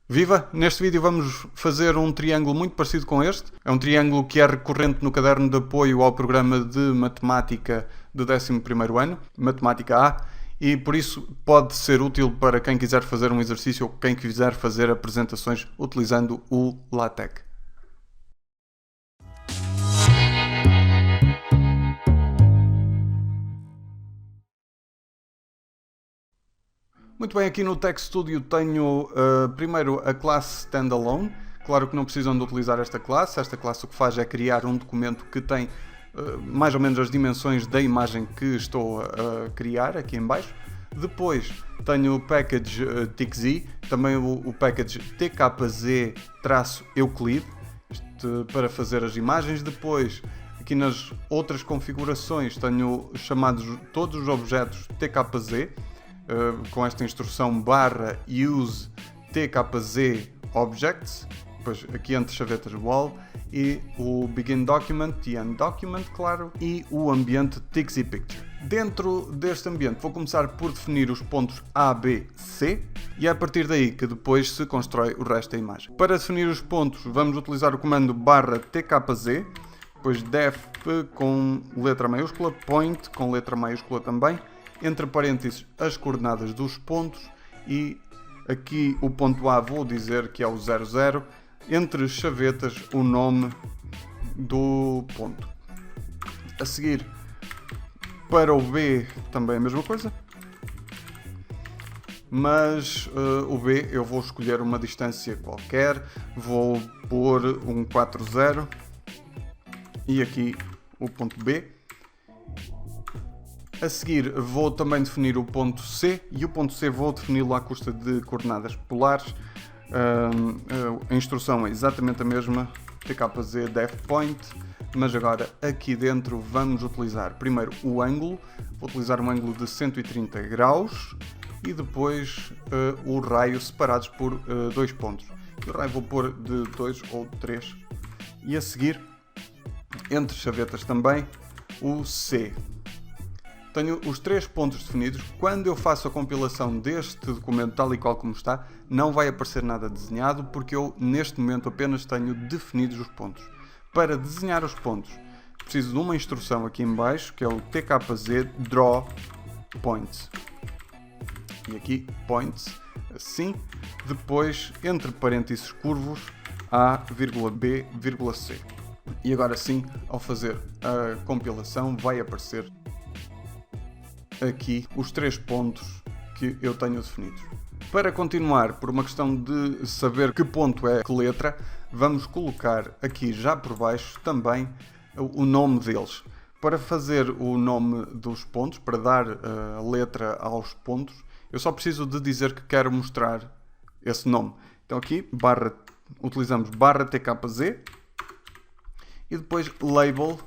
Viva! Neste vídeo vamos fazer um triângulo muito parecido com este. É um triângulo que é recorrente no caderno de apoio ao programa de matemática do 11º ano, Matemática A, e por isso pode ser útil para quem quiser fazer um exercício ou quem quiser fazer apresentações utilizando o LaTeX. Muito bem, aqui no Tech Studio tenho primeiro a classe Standalone. Claro que não precisam de utilizar esta classe. Esta classe o que faz é criar um documento que tem mais ou menos as dimensões da imagem que estou a criar aqui em baixo. Depois tenho o package TXZ, também o package TKZ-Euclid para fazer as imagens. Depois, aqui nas outras configurações, tenho chamados todos os objetos TKZ, com esta instrução /use tkz objects, depois aqui entre chavetas wall, e o begin document e end document, claro, e o ambiente TXZ picture. Dentro deste ambiente vou começar por definir os pontos A, B, C, e é a partir daí que depois se constrói o resto da imagem. Para definir os pontos vamos utilizar o comando /tkz, depois def com letra maiúscula, point com letra maiúscula também, entre parênteses as coordenadas dos pontos, e aqui o ponto A vou dizer que é o 00, entre chavetas o nome do ponto. A seguir, para o B também a mesma coisa, mas o B eu vou escolher uma distância qualquer, vou pôr um 40 e aqui o ponto B. A seguir vou também definir o ponto C, e o ponto C vou defini-lo à custa de coordenadas polares. A instrução é exatamente a mesma, tkz def point, mas agora aqui dentro vamos utilizar primeiro o ângulo, vou utilizar um ângulo de 130 graus e depois o raio separados por dois pontos. O raio vou pôr de 2 ou 3, e a seguir, entre chavetas também, o C. Tenho os três pontos definidos. Quando eu faço a compilação deste documento tal e qual como está, não vai aparecer nada desenhado, porque eu neste momento apenas tenho definidos os pontos. Para desenhar os pontos, preciso de uma instrução aqui em baixo, que é o tkz draw points. E aqui points, assim. Depois, entre parênteses curvos, A, B, C. E agora sim, ao fazer a compilação, vai aparecer aqui os três pontos que eu tenho definidos. Para continuar, por uma questão de saber que ponto é que letra, vamos colocar aqui já por baixo também o nome deles. Para fazer o nome dos pontos, para dar a letra aos pontos, eu só preciso de dizer que quero mostrar esse nome. Então aqui utilizamos /tkz e depois label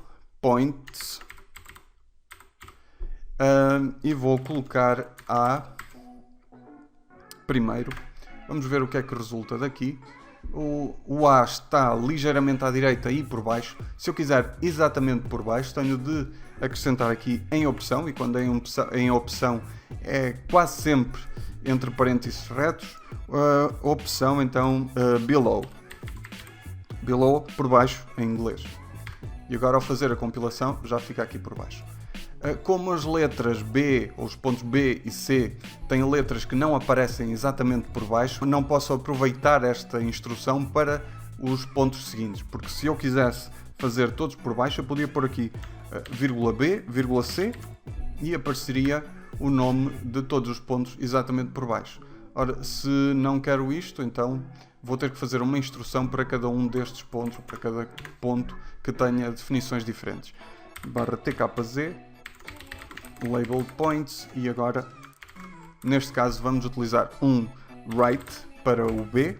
points. E vou colocar A primeiro. Vamos ver o que é que resulta daqui. O A está ligeiramente à direita e por baixo. Se eu quiser exatamente por baixo, tenho de acrescentar aqui em opção, e quando é em opção é quase sempre entre parênteses retos, a opção então below. Below por baixo em inglês. E agora ao fazer a compilação já fica aqui por baixo. Como as letras B, ou os pontos B e C, têm letras que não aparecem exatamente por baixo, não posso aproveitar esta instrução para os pontos seguintes, porque se eu quisesse fazer todos por baixo, eu podia pôr aqui B, C, e apareceria o nome de todos os pontos exatamente por baixo. Ora, se não quero isto, então vou ter que fazer uma instrução para cada um destes pontos, para cada ponto que tenha definições diferentes. /tkz label points, e agora neste caso vamos utilizar um right para o B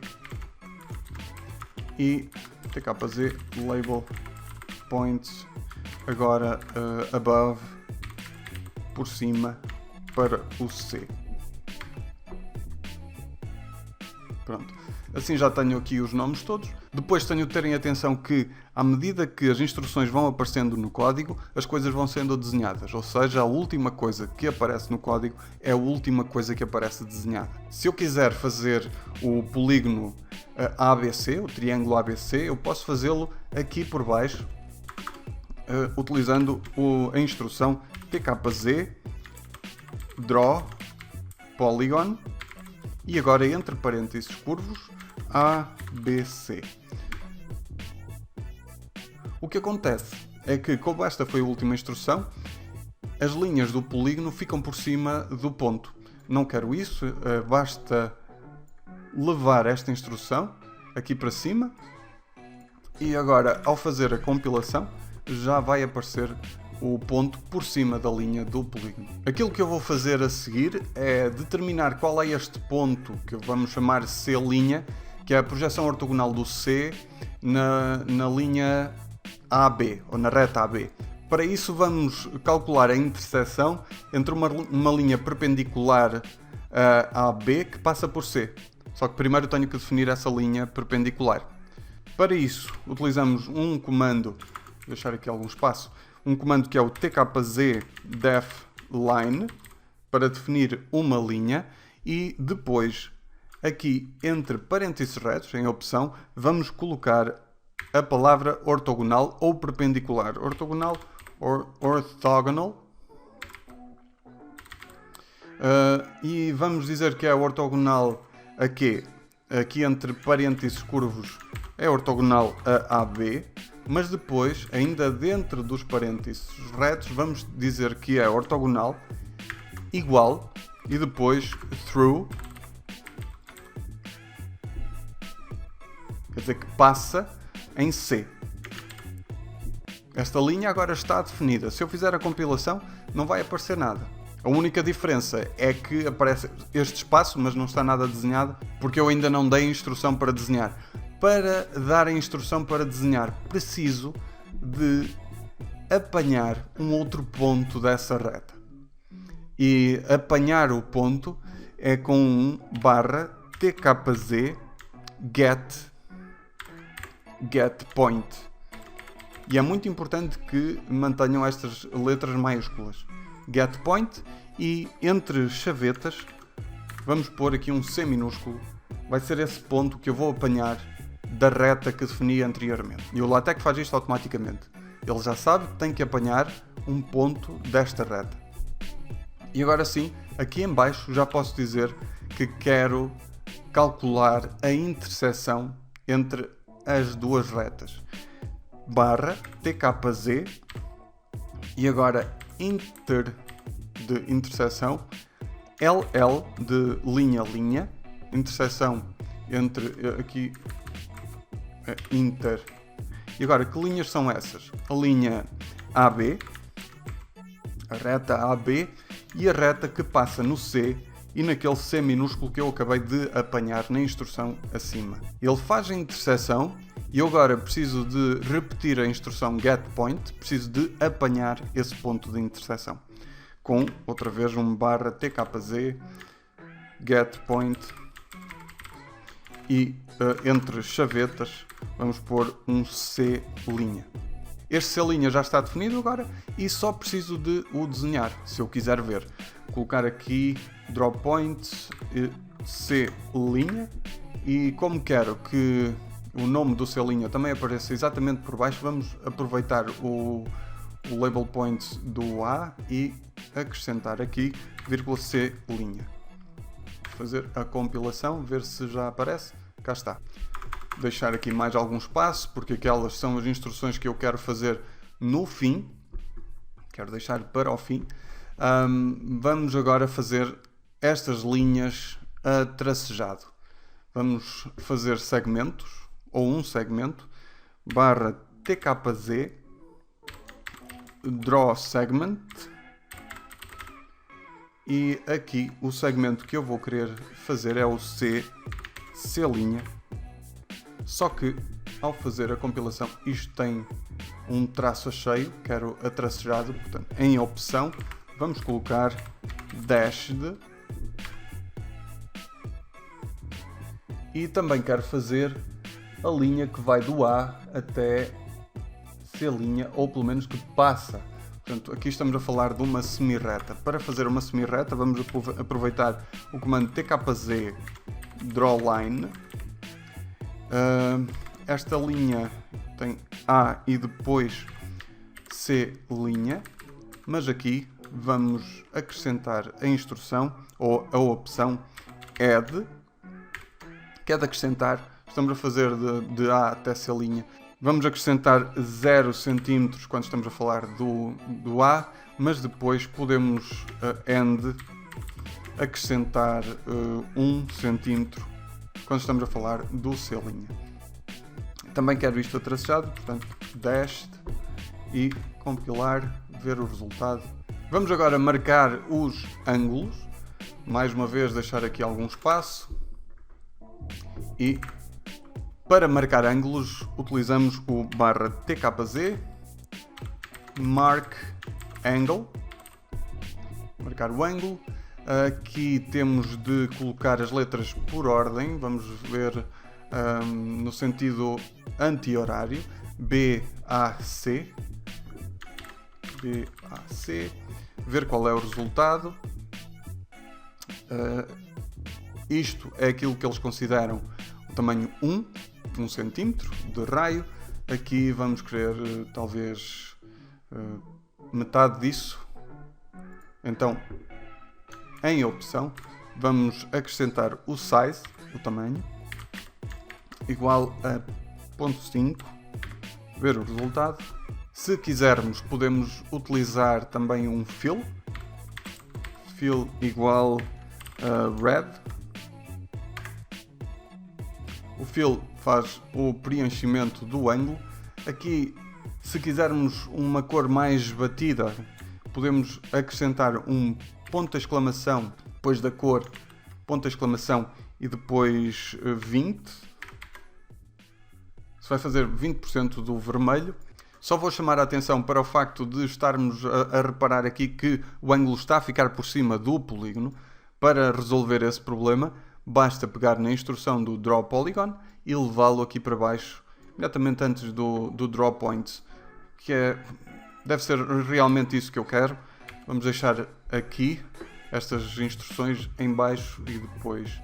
e tkz label points agora above por cima para o C. Pronto. Assim já tenho aqui os nomes todos. Depois tenho de terem atenção que, à medida que as instruções vão aparecendo no código, as coisas vão sendo desenhadas. Ou seja, a última coisa que aparece no código é a última coisa que aparece desenhada. Se eu quiser fazer o polígono ABC, o triângulo ABC, eu posso fazê-lo aqui por baixo, utilizando a instrução tkz draw polygon e agora entre parênteses curvos ABC. O que acontece é que, como esta foi a última instrução, as linhas do polígono ficam por cima do ponto. Não quero isso, basta levar esta instrução aqui para cima e agora, ao fazer a compilação, já vai aparecer o ponto por cima da linha do polígono. Aquilo que eu vou fazer a seguir é determinar qual é este ponto que vamos chamar C', que é a projeção ortogonal do C na linha AB, ou na reta AB. Para isso vamos calcular a interseção entre uma linha perpendicular a AB que passa por C. Só que primeiro tenho que definir essa linha perpendicular. Para isso utilizamos um comando, vou deixar aqui algum espaço, um comando que é o tkz def line para definir uma linha e depois aqui entre parênteses retos, em opção, vamos colocar a palavra ortogonal ou perpendicular. Ortogonal ou orthogonal. E vamos dizer que é ortogonal a quê? Aqui entre parênteses curvos é ortogonal a AB, mas depois, ainda dentro dos parênteses retos, vamos dizer que é ortogonal igual e depois through, quer dizer que passa em C. Esta linha agora está definida. Se eu fizer a compilação, não vai aparecer nada. A única diferença é que aparece este espaço, mas não está nada desenhado, porque eu ainda não dei instrução para desenhar. Para dar a instrução para desenhar, preciso de apanhar um outro ponto dessa reta. E apanhar o ponto é com um /tkz get point. E é muito importante que mantenham estas letras maiúsculas. Get point, e entre chavetas vamos pôr aqui um C minúsculo. Vai ser esse ponto que eu vou apanhar da reta que defini anteriormente. E o LaTeX faz isto automaticamente. Ele já sabe que tem que apanhar um ponto desta reta. E agora sim, aqui em baixo já posso dizer que quero calcular a interseção entre as duas retas. /tkz e agora inter de interseção, LL de linha, interseção entre aqui inter. E agora, que linhas são essas? A linha AB, a reta AB e a reta que passa no C e naquele C minúsculo que eu acabei de apanhar na instrução acima. Ele faz a interseção e eu agora preciso de repetir a instrução getPoint, preciso de apanhar esse ponto de interseção. Com, outra vez, um /tkz getPoint e entre chavetas vamos pôr um C'. Este C' já está definido agora e só preciso de o desenhar, se eu quiser ver. Colocar aqui drawPoint C', e como quero que o nome do C' também apareça exatamente por baixo, vamos aproveitar o label point do A e acrescentar aqui "C'". Fazer a compilação, ver se já aparece. Cá está. Deixar aqui mais algum espaço, porque aquelas são as instruções que eu quero fazer no fim. Quero deixar para o fim. Vamos agora fazer estas linhas a tracejado. Vamos fazer segmentos, ou um segmento, /tkz draw segment, e aqui o segmento que eu vou querer fazer é o C'. Só que ao fazer a compilação isto tem um traço a cheio, quero a tracejado, portanto em opção vamos colocar dashed E também quero fazer a linha que vai do A até C', ou pelo menos que passa. Portanto, aqui estamos a falar de uma semi-reta. Para fazer uma semi-reta, vamos aproveitar o comando tkz drawLine. Esta linha tem A e depois C', mas aqui vamos acrescentar a instrução ou a opção add, que é de acrescentar. Estamos a fazer de A até C'. Vamos acrescentar 0 cm quando estamos a falar do A, mas depois podemos end acrescentar 1 cm quando estamos a falar do C'. Também quero isto atrasado, portanto, dash e compilar, ver o resultado. Vamos agora marcar os ângulos. Mais uma vez deixar aqui algum espaço. E para marcar ângulos utilizamos o /tkz mark angle. Marcar o ângulo. Aqui temos de colocar as letras por ordem. Vamos ver no sentido anti-horário. BAC. Ver qual é o resultado. Isto é aquilo que eles consideram o tamanho 1 cm de raio. Aqui vamos querer talvez metade disso. Então, em opção, vamos acrescentar o size, o tamanho, igual a 0.5, ver o resultado. Se quisermos, podemos utilizar também um fill igual a red. O fill faz o preenchimento do ângulo. Aqui, se quisermos uma cor mais batida, podemos acrescentar um ponto de exclamação depois da cor, ponto de exclamação e depois 20. Isso vai fazer 20% do vermelho. Só vou chamar a atenção para o facto de estarmos a reparar aqui que o ângulo está a ficar por cima do polígono. Para resolver esse problema, basta pegar na instrução do Draw Polygon e levá-lo aqui para baixo, imediatamente antes do Draw Point, que deve ser realmente isso que eu quero. Vamos deixar aqui estas instruções em baixo e depois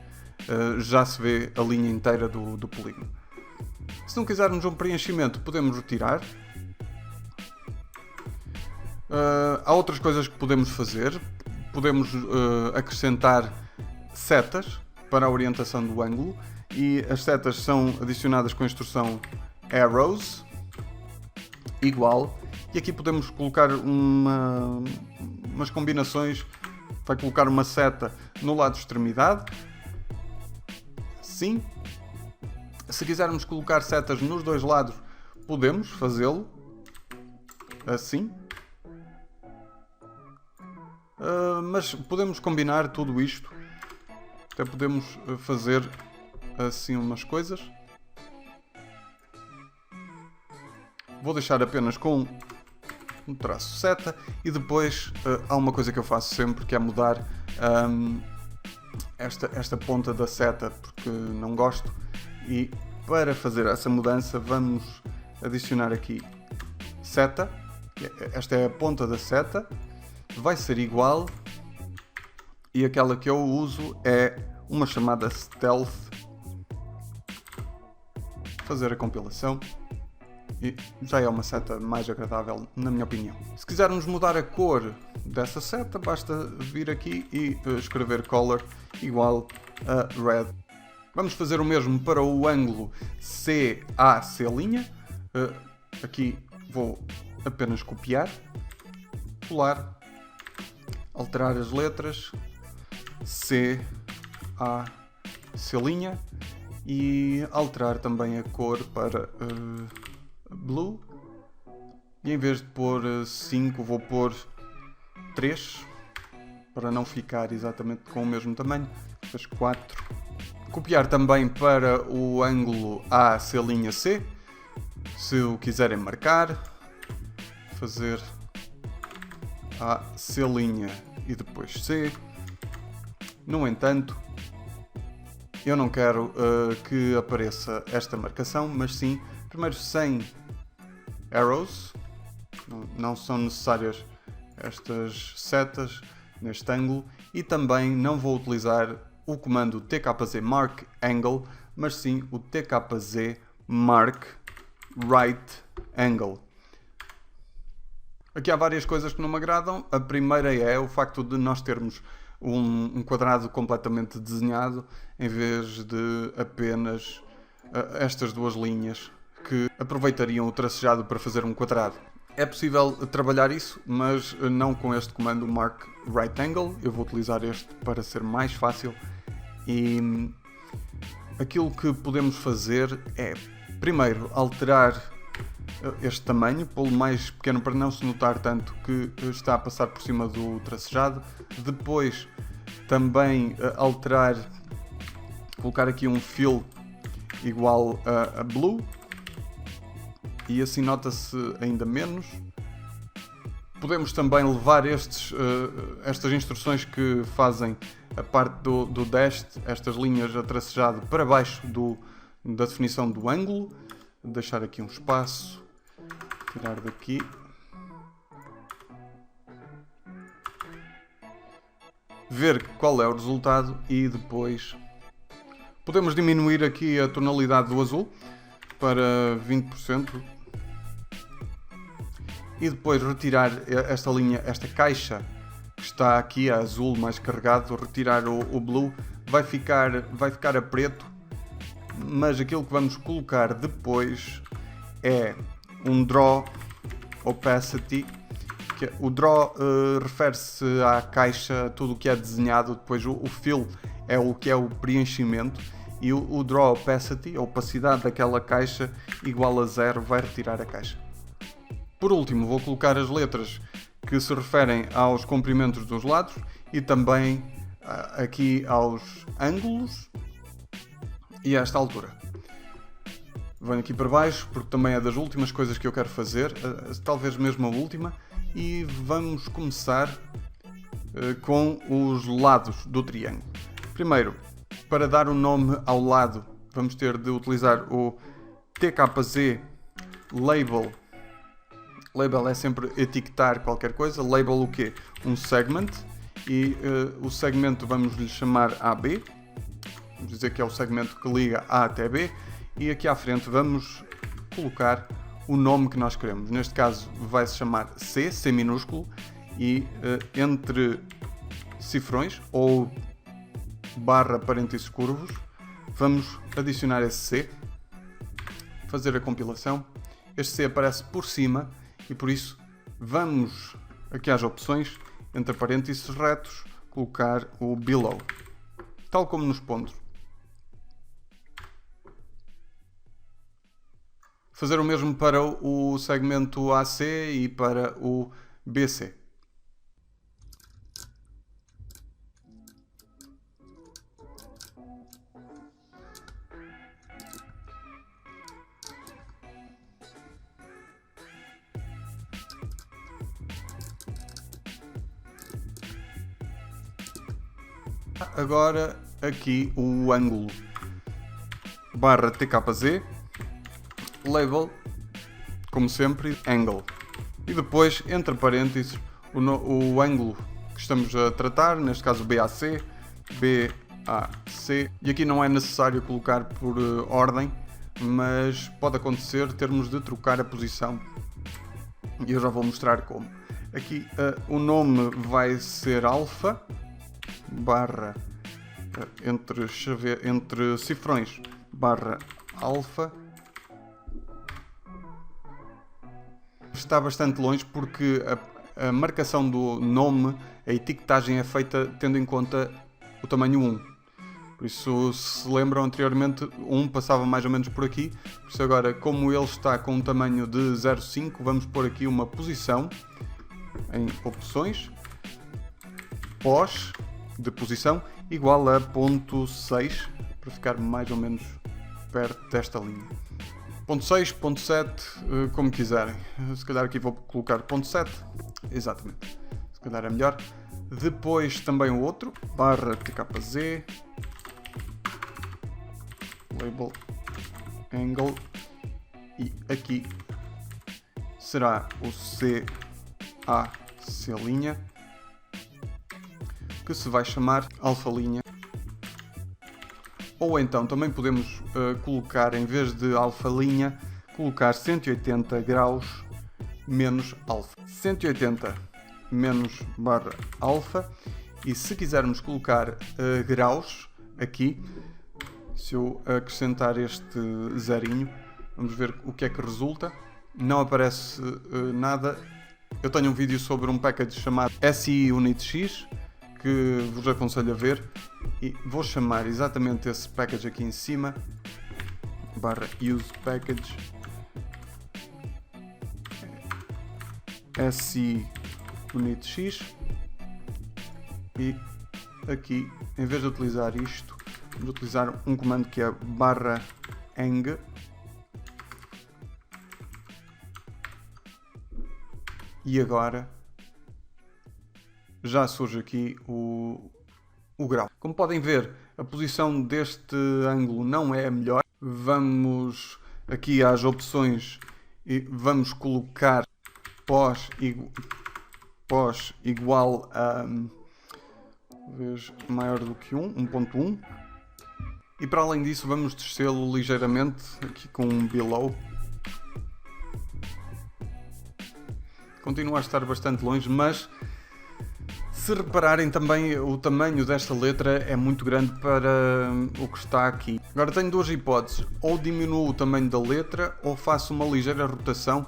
já se vê a linha inteira do polígono. Se não quisermos um preenchimento, podemos retirar. Há outras coisas que podemos fazer. Podemos acrescentar setas para a orientação do ângulo, e as setas são adicionadas com a instrução arrows igual, e aqui podemos colocar umas combinações. Vai colocar uma seta no lado de extremidade, sim. Se quisermos colocar setas nos dois lados, podemos fazê-lo assim. Mas podemos combinar tudo isto. Até podemos fazer assim umas coisas. Vou deixar apenas com um traço seta e depois há uma coisa que eu faço sempre, que é mudar esta ponta da seta, porque não gosto. E para fazer essa mudança vamos adicionar aqui seta. Esta é a ponta da seta. Vai ser igual, e aquela que eu uso é uma chamada stealth. Fazer a compilação e já é uma seta mais agradável, na minha opinião. Se quisermos mudar a cor dessa seta, basta vir aqui e escrever color igual a red. Vamos fazer o mesmo para o ângulo CAC'. Aqui vou apenas copiar, colar, alterar as letras CAC' e alterar também a cor para blue, e em vez de pôr 5 vou pôr 3 para não ficar exatamente com o mesmo tamanho. Depois 4. Copiar também para o ângulo AC', se o quiserem marcar, fazer AC' e depois C. No entanto, eu não quero que apareça esta marcação, mas sim, primeiro 100 arrows, não são necessárias estas setas neste ângulo, e também não vou utilizar o comando tkz mark angle, mas sim o tkz mark right angle. Aqui há várias coisas que não me agradam. A primeira é o facto de nós termos um quadrado completamente desenhado em vez de apenas estas duas linhas que aproveitariam o tracejado para fazer um quadrado. É possível trabalhar isso, mas não com este comando mark right angle. Eu vou utilizar este para ser mais fácil, e aquilo que podemos fazer é primeiro alterar este tamanho, pô-lo mais pequeno para não se notar tanto que está a passar por cima do tracejado. Depois também alterar, colocar aqui um fill igual a blue, e assim nota-se ainda menos. Podemos também levar estas instruções que fazem a parte do dash, estas linhas a tracejado, para baixo da definição do ângulo. Deixar aqui um espaço, tirar daqui. Ver qual é o resultado e depois podemos diminuir aqui a tonalidade do azul para 20%. E depois retirar esta linha, esta caixa que está aqui a azul mais carregado, retirar o blue, vai ficar a preto, mas aquilo que vamos colocar depois é um draw opacity. O draw refere-se à caixa, tudo o que é desenhado. Depois o fill é o que é o preenchimento, e o draw opacity, a opacidade daquela caixa, igual a 0, vai retirar a caixa. Por último, vou colocar as letras que se referem aos comprimentos dos lados e também aqui aos ângulos e a esta altura. Venho aqui para baixo porque também é das últimas coisas que eu quero fazer, talvez mesmo a última, e vamos começar com os lados do triângulo. Primeiro, para dar um nome ao lado, vamos ter de utilizar o tkz label. Label é sempre etiquetar qualquer coisa. Label o quê? Um segment, e o segmento vamos lhe chamar AB. Vamos dizer que é o segmento que liga A até B, e aqui à frente vamos colocar o nome que nós queremos. Neste caso vai se chamar C minúsculo, e entre cifrões ou barra parênteses curvos vamos adicionar esse C, fazer a compilação. Este C aparece por cima, e por isso vamos aqui às opções, entre parênteses retos, colocar o below, tal como nos pontos. Fazer o mesmo para o segmento AC e para o BC. Agora aqui o ângulo, barra tkz, label, como sempre, angle, e depois entre parênteses o ângulo que estamos a tratar, neste caso BAC, e aqui não é necessário colocar por ordem, mas pode acontecer termos de trocar a posição, e eu já vou mostrar como. Aqui o nome vai ser alfa, barra entre cifrões, barra alfa. Está bastante longe porque a marcação do nome, a etiquetagem é feita tendo em conta o tamanho 1. Por isso, se lembram anteriormente, 1 passava mais ou menos por aqui. Por isso agora, como ele está com um tamanho de 0,5, vamos pôr aqui uma posição em opções, pós de posição, igual a 0.6, para ficar mais ou menos perto desta linha. Ponto 6, ponto 7, como quiserem. Se calhar aqui vou colocar ponto 7, exatamente, se calhar é melhor. Depois também o outro, barra tkz, label angle, e aqui será o CAC', que se vai chamar alfa linha. Ou então também podemos colocar, em vez de alfa linha, colocar 180 graus menos alfa. 180 menos barra alfa. E se quisermos colocar graus aqui, se eu acrescentar este zerinho, vamos ver o que é que resulta. Não aparece nada. Eu tenho um vídeo sobre um package chamado SI UnitX, que vos aconselho a ver, e vou chamar exatamente esse package aqui em cima, barra use package SI UnitX, e aqui, em vez de utilizar isto, vamos utilizar um comando que é barra eng, e agora já surge aqui o grau. Como podem ver, a posição deste ângulo não é a melhor. Vamos aqui às opções e vamos colocar pós igual a vez maior do que 1.1, e para além disso vamos descê-lo ligeiramente aqui com um below. Continua a estar bastante longe, mas se repararem também, o tamanho desta letra é muito grande para o que está aqui. Agora tenho duas hipóteses: ou diminuo o tamanho da letra ou faço uma ligeira rotação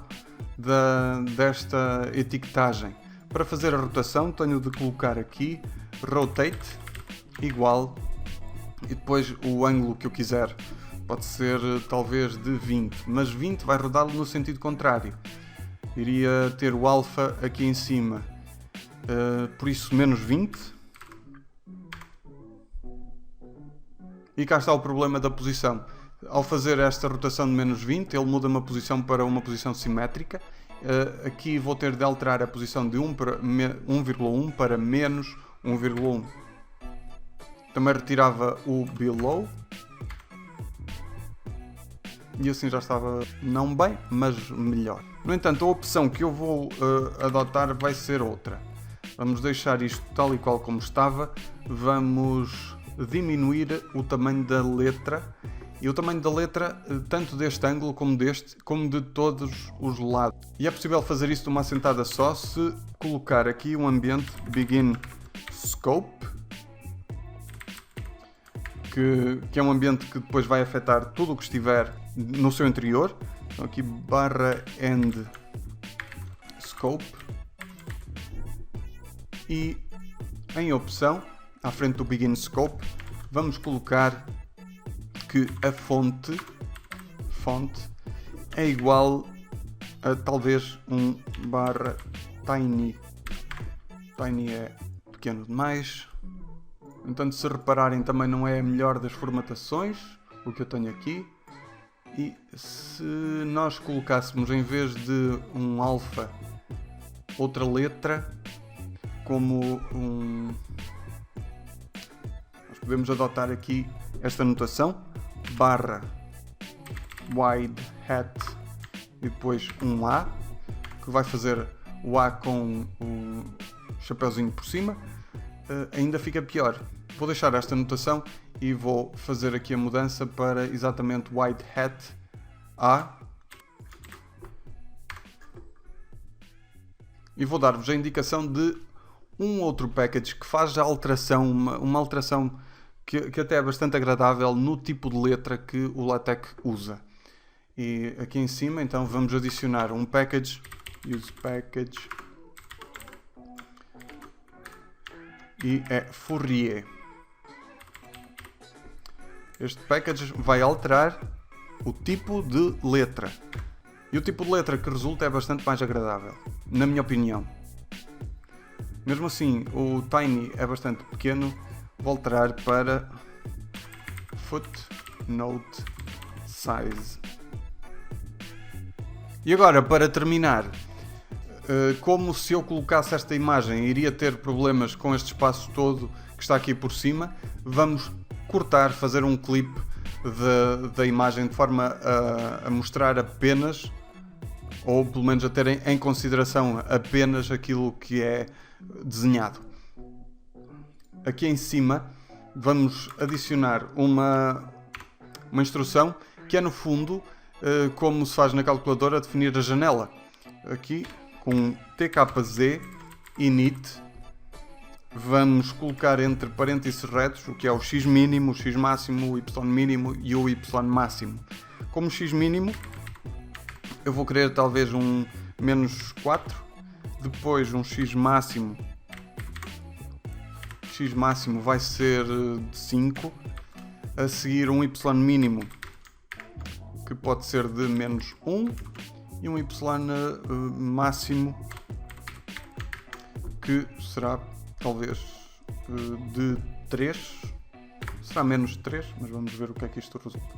desta etiquetagem. Para fazer a rotação tenho de colocar aqui rotate igual, e depois o ângulo que eu quiser. Pode ser talvez de 20, mas 20 vai rodá-lo no sentido contrário. Iria ter o alfa aqui em cima. Por isso menos 20, e cá está o problema da posição. Ao fazer esta rotação de menos 20, ele muda uma posição para uma posição simétrica. Aqui vou ter de alterar a posição de 1,1 para menos 1,1. Também retirava o below, e assim já estava não bem, mas melhor. No entanto, a opção que eu vou adotar vai ser outra. Vamos deixar isto tal e qual como estava, vamos diminuir o tamanho da letra, e o tamanho da letra tanto deste ângulo como deste, como de todos os lados. E é possível fazer isso de uma assentada só se colocar aqui um ambiente begin scope, que é um ambiente que depois vai afetar tudo o que estiver no seu interior. Então aqui barra end scope, e em opção, à frente do begin scope, vamos colocar que a fonte é igual a talvez um barra tiny. Tiny é pequeno demais. Entanto, se repararem, também não é a melhor das formatações, o que eu tenho aqui. E se nós colocássemos, em vez de um alfa, outra letra, como nós podemos adotar aqui esta notação, barra wide hat e depois um A, que vai fazer o A com o chapeuzinho por cima. Ainda fica pior. Vou deixar esta notação e vou fazer aqui a mudança para exatamente wide hat A, e vou dar-vos a indicação de um outro package que faz a alteração, uma alteração que até é bastante agradável no tipo de letra que o LaTeX usa. E aqui em cima, então, vamos adicionar um package, use package, e é Fourier. Este package vai alterar o tipo de letra, e o tipo de letra que resulta é bastante mais agradável, na minha opinião. Mesmo assim, o tiny é bastante pequeno. Vou alterar para footnote size. E agora, para terminar, como se eu colocasse esta imagem iria ter problemas com este espaço todo que está aqui por cima, vamos cortar, fazer um clipe da imagem de forma a mostrar apenas, ou pelo menos a terem em consideração apenas aquilo que é desenhado. Aqui em cima vamos adicionar uma instrução que é no fundo como se faz na calculadora definir a janela. Aqui com tkz init vamos colocar entre parênteses retos o que é o x mínimo, o x máximo, o y mínimo e o y máximo. Como x mínimo eu vou querer talvez um menos 4, depois um x máximo vai ser de 5, a seguir um y mínimo que pode ser de menos 1 e um y máximo que será talvez de 3, será menos de 3, mas vamos ver o que é que isto resulta.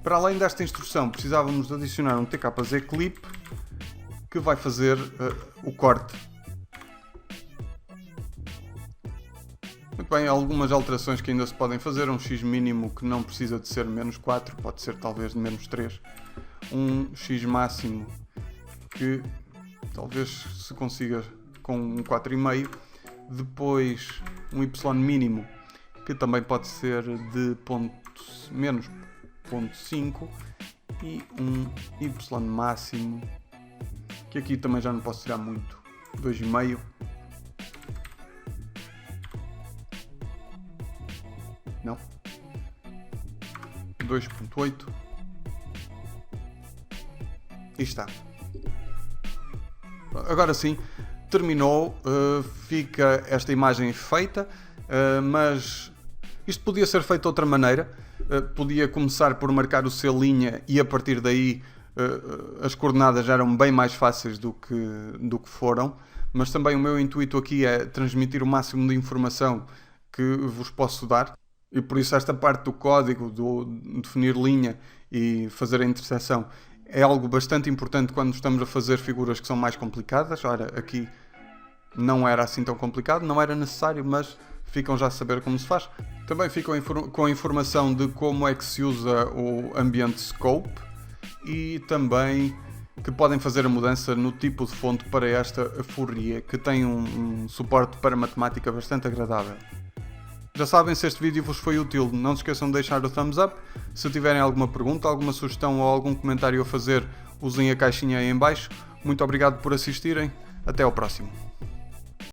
Para além desta instrução precisávamos de adicionar um tkz clip que vai fazer o corte. Muito bem, algumas alterações que ainda se podem fazer, um x mínimo que não precisa de ser menos 4, pode ser talvez de menos 3, um x máximo que talvez se consiga com um 4,5, depois um y mínimo que também pode ser de menos 0,5 e um y máximo que aqui também já não posso tirar muito, 2,5. Não, 2,8 e está. Agora sim, terminou, fica esta imagem feita, mas isto podia ser feito de outra maneira. Podia começar por marcar o C' e a partir daí as coordenadas eram bem mais fáceis do que foram, mas também o meu intuito aqui é transmitir o máximo de informação que vos posso dar. E por isso esta parte do código, do definir linha e fazer a interseção, é algo bastante importante quando estamos a fazer figuras que são mais complicadas. Ora, aqui não era assim tão complicado, não era necessário, mas ficam já a saber como se faz. Também ficam com a informação de como é que se usa o Ambient Scope e também que podem fazer a mudança no tipo de fonte para esta Fourier, que tem um suporte para matemática bastante agradável. Já sabem, se este vídeo vos foi útil, não se esqueçam de deixar o thumbs up. Se tiverem alguma pergunta, alguma sugestão ou algum comentário a fazer, usem a caixinha aí em baixo. Muito obrigado por assistirem. Até ao próximo.